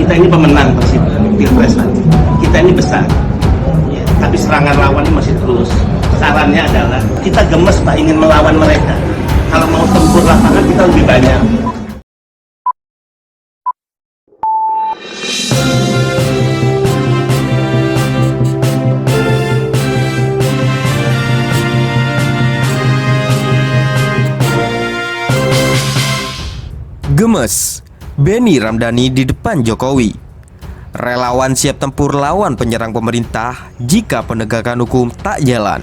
kita ini pemenang Pilpres, Pak. Kita ini besar, ya, tapi serangan lawan ini masih terus. Sarannya adalah kita gemes, Pak, ingin melawan mereka. Kalau mau tempur lapangan kita lebih banyak. Gemes, Benny Ramdhani di depan Jokowi. Relawan siap tempur lawan penyerang pemerintah jika penegakan hukum tak jalan.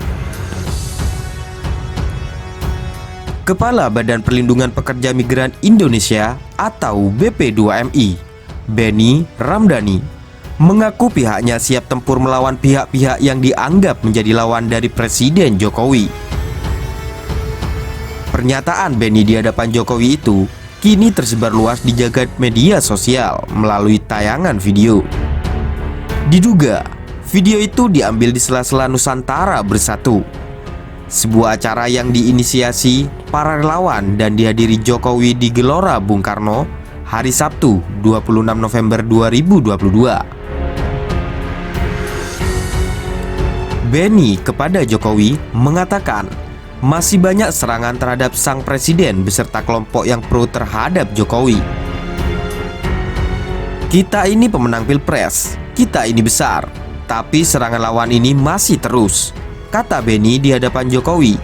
Kepala Badan Perlindungan Pekerja Migran Indonesia atau BP2MI, Benny Ramdhani, mengaku pihaknya siap tempur melawan pihak-pihak yang dianggap menjadi lawan dari Presiden Jokowi. Pernyataan Benny di hadapan Jokowi itu kini tersebar luas di jagat media sosial melalui tayangan video. Diduga, video itu diambil di sela-sela Nusantara Bersatu, sebuah acara yang diinisiasi para relawan dan dihadiri Jokowi di Gelora Bung Karno hari Sabtu 26 November 2022. Benny kepada Jokowi mengatakan masih banyak serangan terhadap sang presiden beserta kelompok yang pro terhadap Jokowi. Kita ini pemenang Pilpres, kita ini besar, tapi serangan lawan ini masih terus, kata Benny di hadapan Jokowi.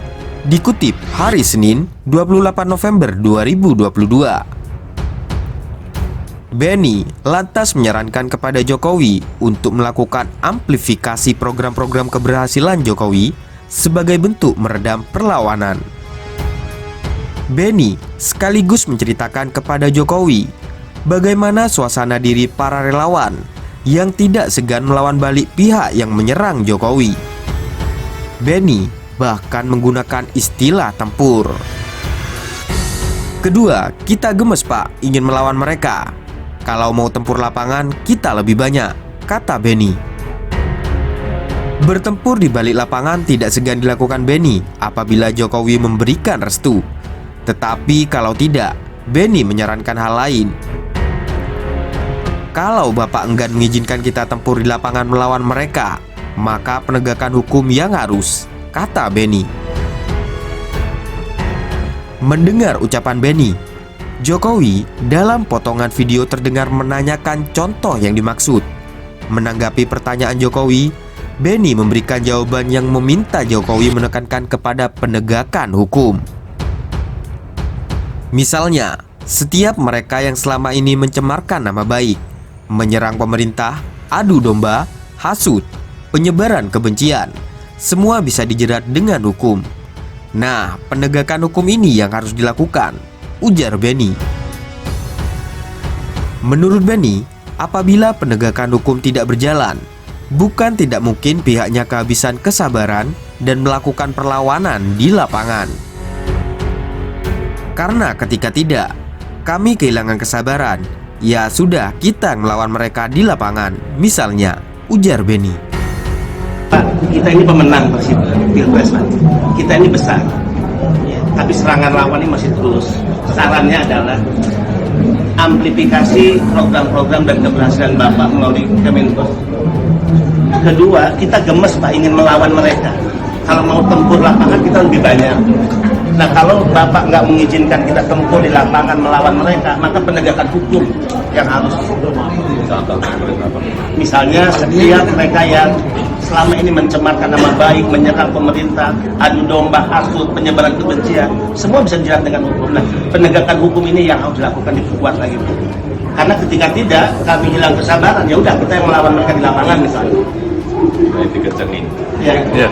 Dikutip hari Senin 28 November 2022. Benny lantas menyarankan kepada Jokowi untuk melakukan amplifikasi program-program keberhasilan Jokowi sebagai bentuk meredam perlawanan. Benny sekaligus menceritakan kepada Jokowi bagaimana suasana diri para relawan yang tidak segan melawan balik pihak yang menyerang Jokowi. Benny bahkan menggunakan istilah tempur. Kedua, kita gemes, Pak, ingin melawan mereka. Kalau mau tempur lapangan, kita lebih banyak, kata Benny. Bertempur di balik lapangan tidak segan dilakukan Benny apabila Jokowi memberikan restu. Tetapi kalau tidak, Benny menyarankan hal lain. Kalau Bapak enggan mengizinkan kita tempur di lapangan melawan mereka, maka penegakan hukum yang harus, kata Benny. Mendengar ucapan Benny, Jokowi dalam potongan video terdengar menanyakan contoh yang dimaksud. Menanggapi pertanyaan Jokowi, Benny memberikan jawaban yang meminta Jokowi menekankan kepada penegakan hukum. Misalnya, setiap mereka yang selama ini mencemarkan nama baik, menyerang pemerintah, adu domba, hasut, penyebaran kebencian, semua bisa dijerat dengan hukum. Nah, penegakan hukum ini yang harus dilakukan, ujar Benny. Menurut Benny, apabila penegakan hukum tidak berjalan, bukan tidak mungkin pihaknya kehabisan kesabaran dan melakukan perlawanan di lapangan. Karena ketika tidak, kami kehilangan kesabaran, ya sudah kita melawan mereka di lapangan, misalnya, ujar Benny. Pak, kita ini pemenang Pilpres, Pak. Kita ini besar, ya, tapi serangan lawan ini masih terus. Sarannya adalah amplifikasi program-program dan keberhasilan Bapak melalui Kemenko. Kedua, kita gemes, Pak, ingin melawan mereka. Kalau mau tempur lapangan kita lebih banyak. Nah, kalau Bapak nggak mengizinkan kita tempur di lapangan melawan mereka, maka penegakan hukum yang harus. Misalnya setiap mereka yang selama ini mencemarkan nama baik, menyerang pemerintah, adu domba, hasut, penyebaran kebencian, semua bisa dijerat dengan hukum. Nah, penegakan hukum ini yang harus dilakukan, diperkuat lagi. Karena ketika tidak, kami hilang kesabaran, ya udah kita yang melawan mereka di lapangan misalnya. Itu kecernin. Ya. Ya.